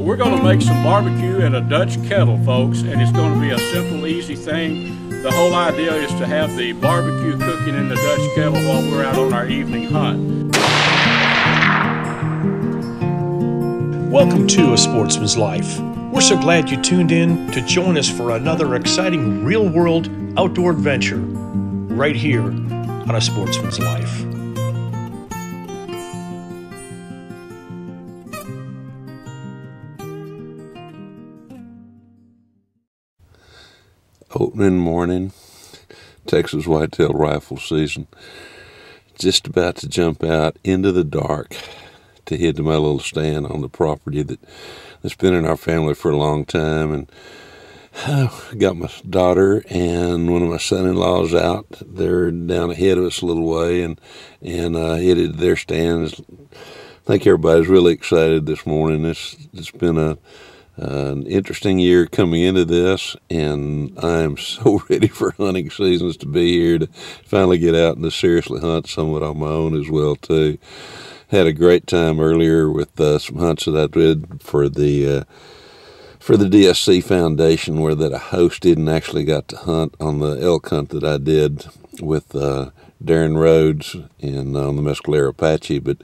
we're going to make some barbecue in a Dutch kettle, folks, and it's going to be a simple, easy thing. The whole idea is to have the barbecue cooking in the Dutch kettle while we're out on our evening hunt. Welcome to A Sportsman's Life. We're so glad you tuned in to join us for another exciting real-world outdoor adventure right here on A Sportsman's Life. Opening morning, Texas whitetail rifle season. Just about to jump out into the dark to head to my little stand on the property that's been in our family for a long time. And I got my daughter and one of my son-in-laws out. They're down ahead of us a little way and headed to their stands. I think everybody's really excited this morning. It's been an interesting year coming into this, and I'm so ready for hunting seasons to be here to finally get out and to seriously hunt somewhat on my own as well too. Had a great time earlier with some hunts that I did for the DSC Foundation, where that I hosted and actually got to hunt on the elk hunt that I did with Darren Rhodes and on the Mescalero Apache. But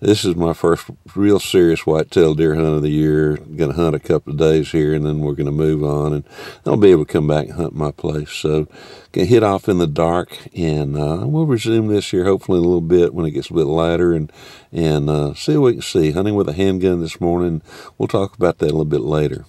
this is my first real serious whitetail deer hunt of the year. Going to hunt a couple of days here, and then we're going to move on, and I'll be able to come back and hunt my place. So, going to hit off in the dark, and we'll resume this here hopefully in a little bit when it gets a bit lighter, and see what we can see. Hunting with a handgun this morning. We'll talk about that a little bit later.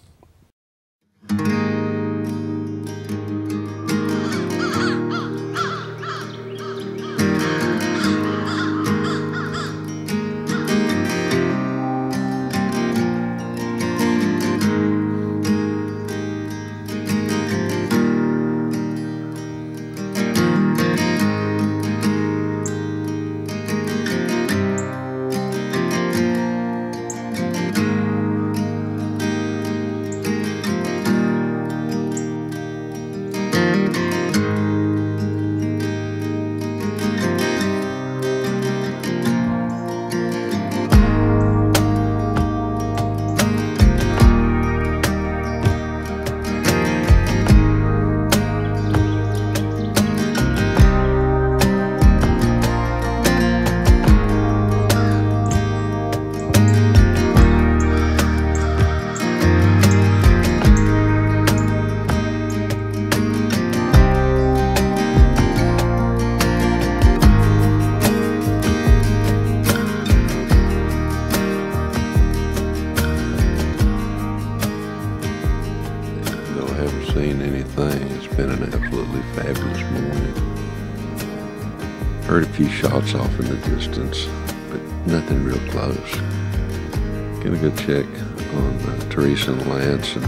Heard a few shots off in the distance, but nothing real close. Gonna go check on Theresa and Lance and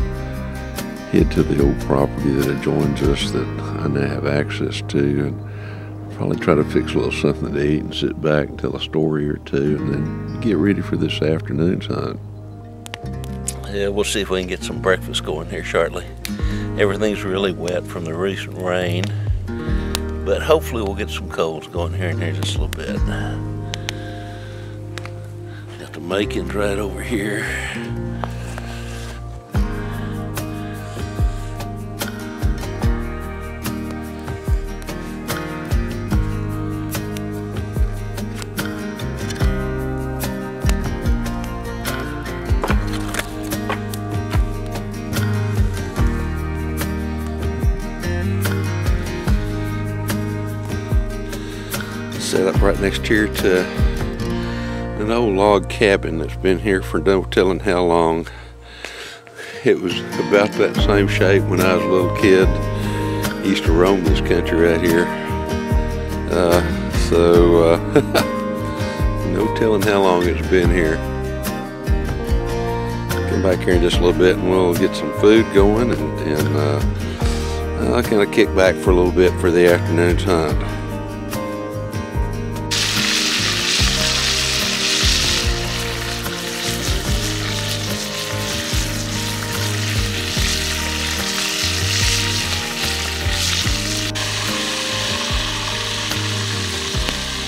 head to the old property that adjoins us that I now have access to, and probably try to fix a little something to eat and sit back and tell a story or two, and then get ready for this afternoon's hunt. Yeah, we'll see if we can get some breakfast going here shortly. Everything's really wet from the recent rain, but hopefully we'll get some coals going here in just a little bit. Got the makings right over here. Set up right next here to an old log cabin that's been here for no telling how long. It was about that same shape when I was a little kid. Used to roam this country right here. No telling how long it's been here. Come back here in just a little bit and we'll get some food going, and I'll kind of kick back for a little bit for the afternoon's hunt.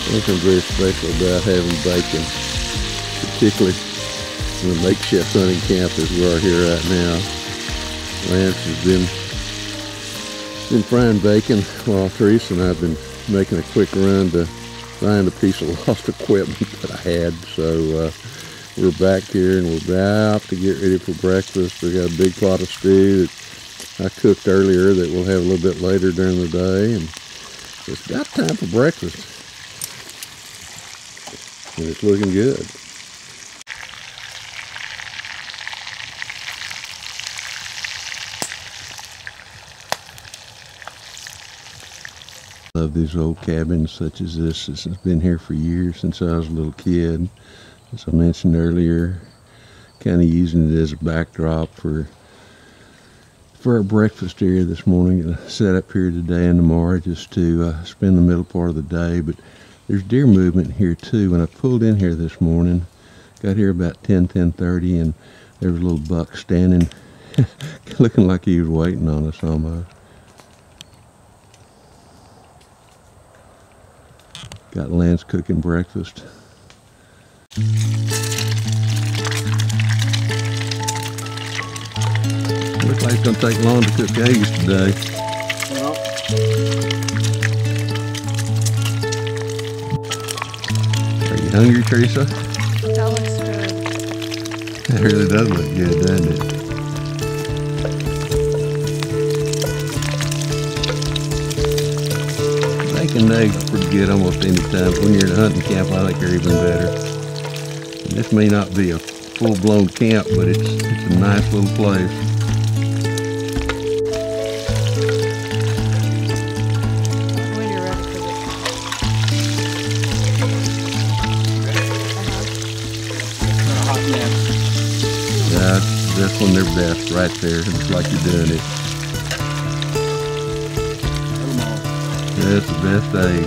Something very special about having bacon, particularly The makeshift hunting camp as we are here right now. Lance has been frying bacon while Theresa and I have been making a quick run to find a piece of lost equipment that I had. So we're back here and we're about to get ready for breakfast. We got a big pot of stew that I cooked earlier that we'll have a little bit later during the day, and it's about time for breakfast. And it's looking good. Love these old cabins such as this. This has been here for years, since I was a little kid. As I mentioned earlier, kind of using it as a backdrop for our breakfast area this morning. Gonna set up here today and tomorrow just to spend the middle part of the day. But there's deer movement here too. When I pulled in here this morning, got here about 10:30, and there was a little buck standing, looking like he was waiting on us almost. Got Lance cooking breakfast. Looks like it's gonna take long to cook eggs today. Well, Are you hungry, Theresa? That looks good. It really does look good, doesn't it? Bacon and eggs are pretty good almost any time. When you're in a hunting camp, I think they're even better. And this may not be a full-blown camp, but it's a nice little place. When you're ready for this. hot nap. Yeah, that's when they're best, right there, just like you're doing it. That's the best egg.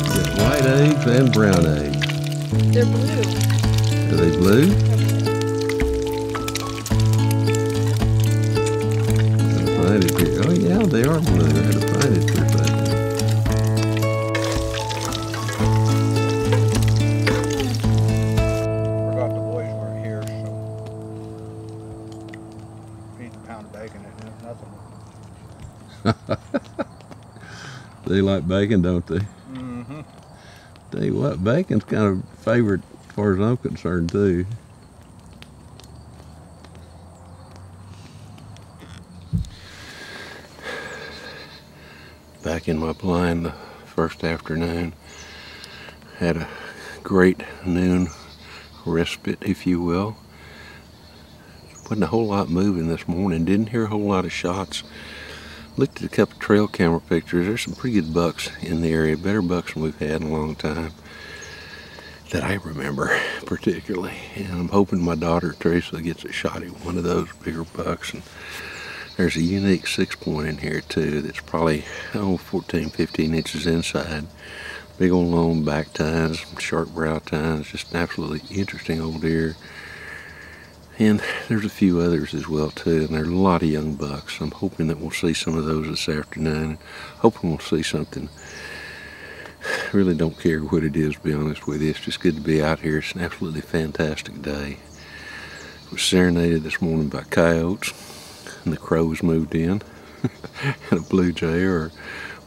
Got white eggs and brown eggs. They're blue. Are they blue? Gotta find it here. Oh yeah, they are blue. I had to find it for a second. Forgot the boys weren't here, so feed a pound of bacon and nothing. They like bacon, don't they? Mm-hmm. Tell you what, bacon's kind of favorite as far as I'm concerned too. Back in my blind the first afternoon. Had a great noon respite, if you will. Wasn't a whole lot moving this morning. Didn't hear a whole lot of shots. Looked at a couple trail camera pictures. There's some pretty good bucks in the area. Better bucks than we've had in a long time, that I remember particularly. And I'm hoping my daughter Theresa gets a shot at one of those bigger bucks. And there's a unique 6-point in here too that's probably 14, 15 inches inside. Big old long back tines, sharp brow tines, just an absolutely interesting old deer. And there's a few others as well too, and there's a lot of young bucks. I'm hoping that we'll see some of those this afternoon. Hoping we'll see something. Really don't care what it is, to be honest with you. It's just good to be out here. It's an absolutely fantastic day. I was serenaded this morning by coyotes, and the crows moved in. And a blue jay, or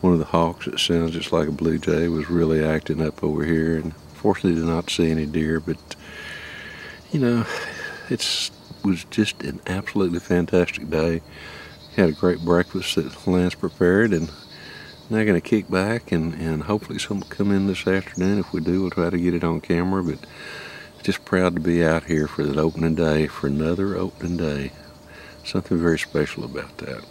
one of the hawks that sounds just like a blue jay, was really acting up over here. And fortunately did not see any deer, but you know, it was just an absolutely fantastic day. Had a great breakfast that Lance prepared, and now going to kick back and hopefully some will come in this afternoon. If we do, we'll try to get it on camera, but just proud to be out here for that opening day, for another opening day. Something very special about that.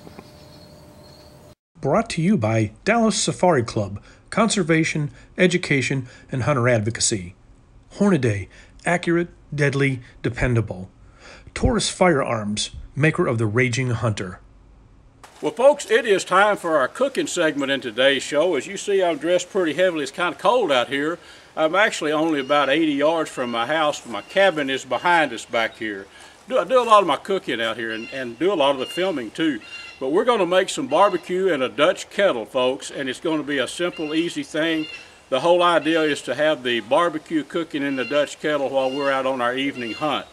Brought to you by Dallas Safari Club, Conservation, Education, and Hunter Advocacy. Hornaday, accurate, deadly, dependable. Taurus Firearms, maker of the Raging Hunter. Well, folks, it is time for our cooking segment in today's show. As you see, I'm dressed pretty heavily. It's kind of cold out here. I'm actually only about 80 yards from my house. My cabin is behind us back here. I do a lot of my cooking out here and do a lot of the filming too. But we're going to make some barbecue in a Dutch kettle, folks, and it's going to be a simple, easy thing. the whole idea is to have the barbecue cooking in the Dutch kettle while we're out on our evening hunt.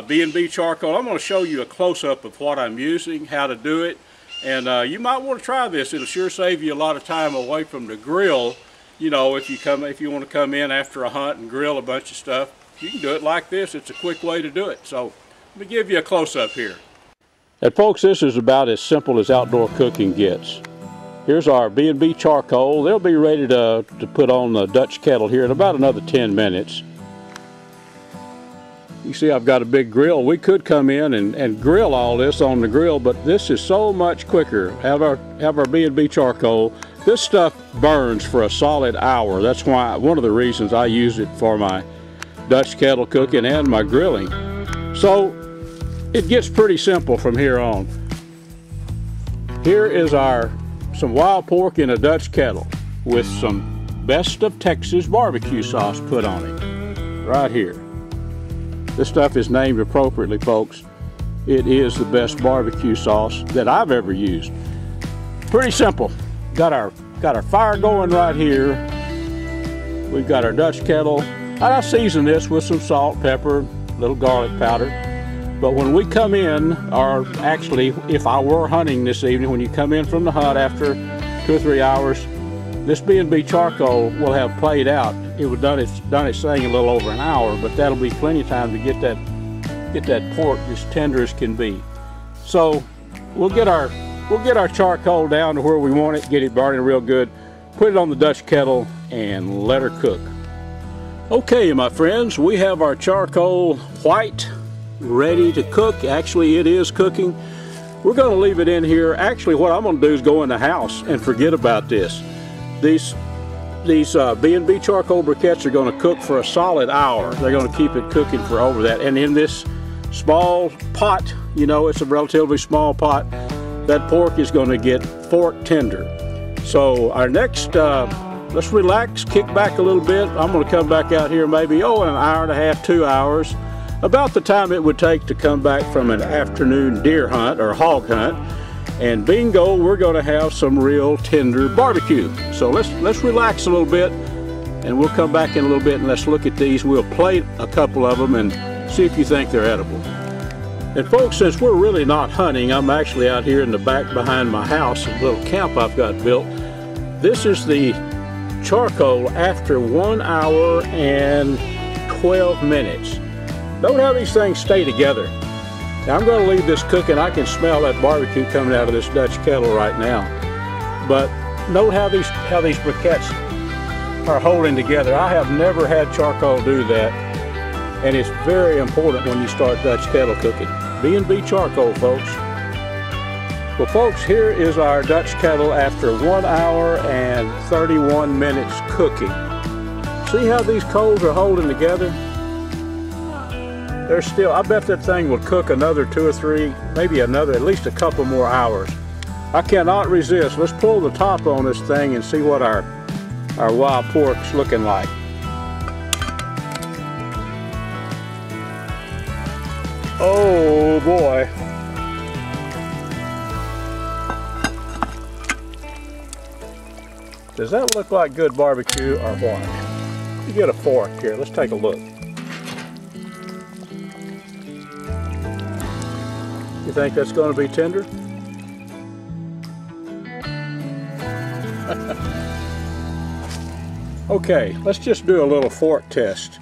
B&B charcoal, I'm going to show you a close-up of what I'm using, how to do it, and you might want to try this. It'll sure save you a lot of time away from the grill. You know, if you want to come in after a hunt and grill a bunch of stuff, you can do it like this. It's a quick way to do it. So let me give you a close-up here. And folks, this is about as simple as outdoor cooking gets. Here's our B&B charcoal. They'll be ready to put on the Dutch kettle here in about another 10 minutes. You see I've got a big grill. We could come in and grill all this on the grill, but this is so much quicker. Have our B&B charcoal. This stuff burns for a solid hour. That's why, one of the reasons I use it for my Dutch kettle cooking and my grilling. So it gets pretty simple from here on. Here is some wild pork in a Dutch kettle with some Best of Texas barbecue sauce put on it. Right here. This stuff is named appropriately, folks. It is the best barbecue sauce that I've ever used. Pretty simple. Got our fire going right here. We've got our Dutch kettle. I season this with some salt, pepper, a little garlic powder. But when we come in, or actually if I were hunting this evening, when you come in from the hunt after 2 or 3 hours, this B&B charcoal will have played out. It would done its thing a little over an hour, but that'll be plenty of time to get that pork as tender as can be. So we'll get our charcoal down to where we want it, get it burning real good, put it on the Dutch kettle, and let her cook. Okay, my friends, we have our charcoal white ready to cook. Actually, it is cooking. We're going to leave it in here. Actually, what I'm going to do is go in the house and forget about this. These B&B charcoal briquettes are going to cook for a solid hour. They're going to keep it cooking for over that. And in this small pot, you know, it's a relatively small pot, that pork is going to get fork tender. So our next, let's relax, kick back a little bit. I'm going to come back out here maybe, in an hour and a half, 2 hours. About the time it would take to come back from an afternoon deer hunt or hog hunt. And bingo, we're going to have some real tender barbecue. So let's relax a little bit, and we'll come back in a little bit and let's look at these. We'll plate a couple of them and see if you think they're edible. And folks, since we're really not hunting, I'm actually out here in the back behind my house, a little camp I've got built. This is the charcoal after 1 hour and 12 minutes. Note how these things stay together. Now I'm going to leave this cooking. I can smell that barbecue coming out of this Dutch kettle right now. But note how these briquettes are holding together. I have never had charcoal do that, and it's very important when you start Dutch kettle cooking. B&B charcoal, folks. Well, folks, here is our Dutch kettle after 1 hour and 31 minutes cooking. See how these coals are holding together? They're still, I bet that thing will cook another 2 or 3, maybe another, at least a couple more hours. I cannot resist. Let's pull the top on this thing and see what our wild pork's looking like. Oh boy. Does that look like good barbecue or what? You get a fork here, let's take a look. You think that's going to be tender? Okay, let's just do a little fork test.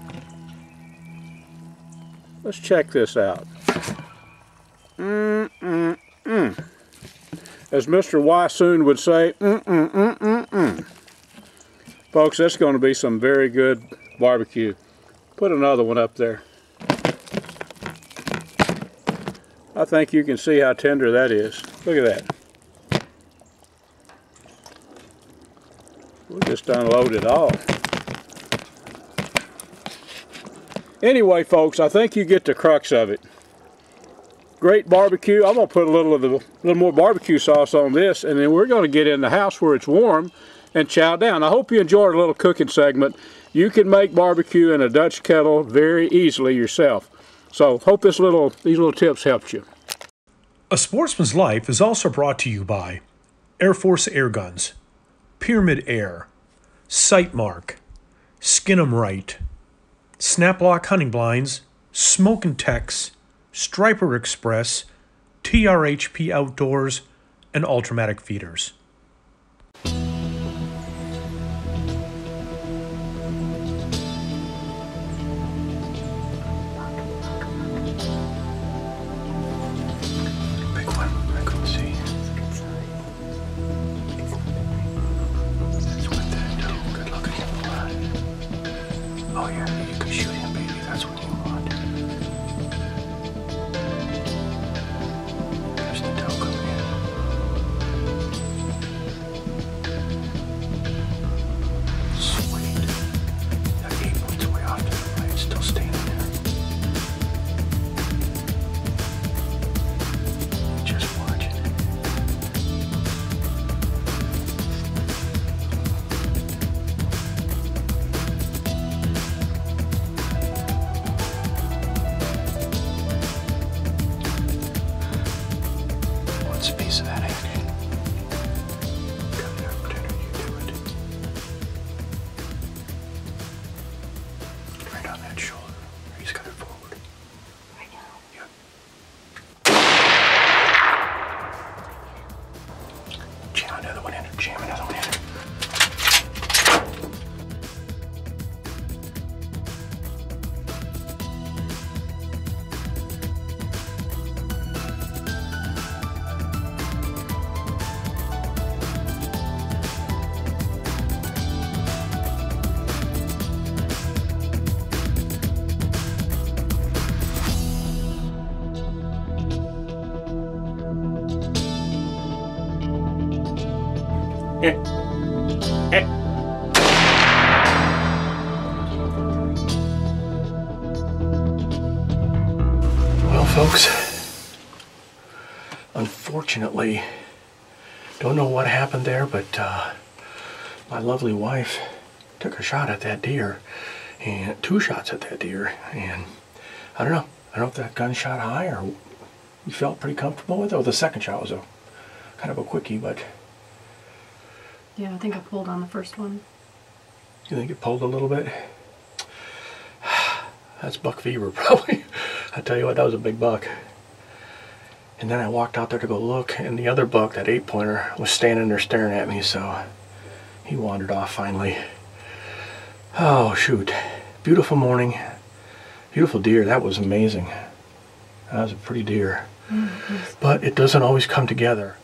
Let's check this out. As Mr. Wysoon would say, Folks, that's going to be some very good barbecue. Put another one up there. I think you can see how tender that is. Look at that. We'll just unload it all. Anyway, folks, I think you get the crux of it. Great barbecue. I'm going to put a little more barbecue sauce on this, and then we're going to get in the house where it's warm and chow down. I hope you enjoyed a little cooking segment. You can make barbecue in a Dutch kettle very easily yourself. So hope these little tips helped you. A Sportsman's Life is also brought to you by Air Force Air Guns, Pyramid Air, Sight Mark, Skin 'em Right, Snaplock Hunting Blinds, Smoke and Tex, Striper Express, TRHP Outdoors, and Ultramatic Feeders. Big one, I couldn't see. It's with that too. Good looking. Oh yeah, you can shoot him, baby. That's what you want. There's the doe coming in. Sweet. That 8 points way off to the right, still standing there. Just watching it. What's a piece of that action? Come here, pretender, you do it. Right on that shoulder. He's got it forward. Right now? Yep. Jam another one in. Jam another one in. Well, folks, unfortunately, don't know what happened there, but my lovely wife took a shot at that deer, and 2 shots at that deer, and I don't know if that gun shot high or you felt pretty comfortable with it. Well, the second shot was a kind of a quickie, but Yeah, I think I pulled on the first one. you think it pulled a little bit? That's buck fever, probably. I tell you what, that was a big buck. And then I walked out there to go look, and the other buck, that 8-pointer, was standing there staring at me, so he wandered off finally. Oh, shoot. Beautiful morning. Beautiful deer. That was amazing. That was a pretty deer. But it doesn't always come together.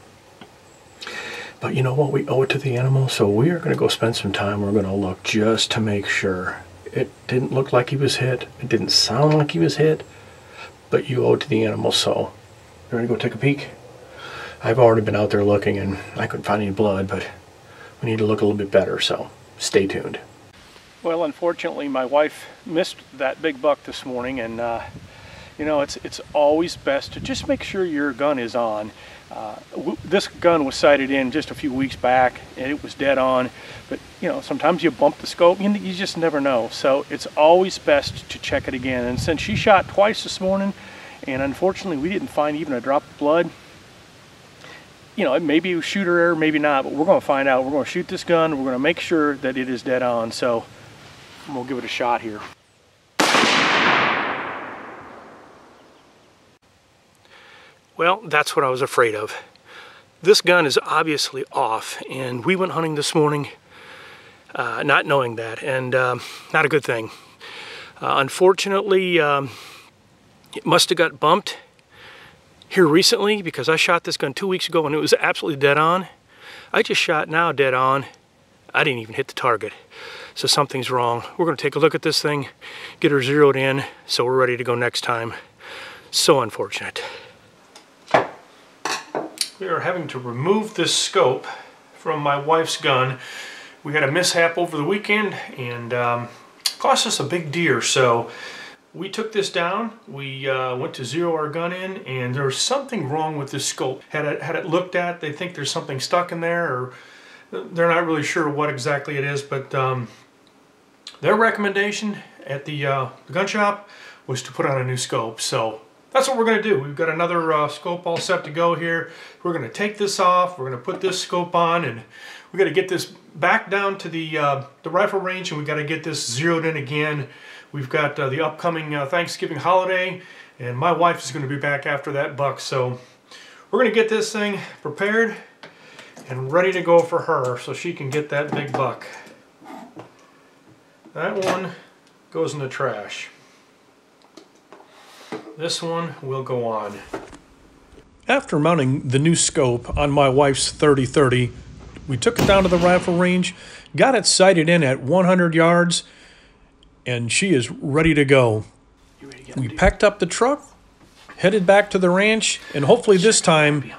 But you know what? We owe it to the animal, so we are going to go spend some time. We're going to look just to make sure. It didn't look like he was hit. It didn't sound like he was hit. But you owe it to the animal, so you ready to go take a peek? I've already been out there looking, and I couldn't find any blood, but we need to look a little bit better, so stay tuned. Well, unfortunately, my wife missed that big buck this morning, and you know, it's always best to just make sure your gun is on. This gun was sighted in just a few weeks back, and it was dead on, but you know, sometimes you bump the scope, you just never know, so it's always best to check it again. And since she shot twice this morning, and unfortunately we didn't find even a drop of blood, you know, it may be shooter error, maybe not, but we're going to find out. We're going to shoot this gun, we're going to make sure that it is dead on, so we'll give it a shot here. Well, that's what I was afraid of. This gun is obviously off, and we went hunting this morning not knowing that, and not a good thing. Unfortunately, it must have got bumped here recently, because I shot this gun 2 weeks ago and it was absolutely dead on. I just shot now dead on. I didn't even hit the target. So something's wrong. We're going to take a look at this thing, get her zeroed in, so we're ready to go next time. So unfortunate. We are having to remove this scope from my wife's gun. We had a mishap over the weekend, and cost us a big deer, so we took this down. We went to zero our gun in, and there was something wrong with this scope. Had it looked at, they think there's something stuck in there, or they're not really sure what exactly it is, but their recommendation at the gun shop was to put on a new scope. So that's what we're going to do. We've got another scope all set to go here. We're going to take this off, we're going to put this scope on, and We got to get this back down to the rifle range, and we got to get this zeroed in again. We've got the upcoming Thanksgiving holiday, and my wife is going to be back after that buck. So we're going to get this thing prepared and ready to go for her so she can get that big buck. That one goes in the trash. This one will go on. After mounting the new scope on my wife's 30-30, we took it down to the rifle range, got it sighted in at 100 yards, and she is ready to go. We packed up the truck, headed back to the ranch, and hopefully this time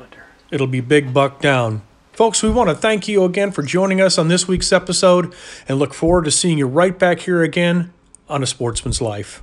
it'll be big buck down. Folks, we want to thank you again for joining us on this week's episode and look forward to seeing you right back here again on A Sportsman's Life.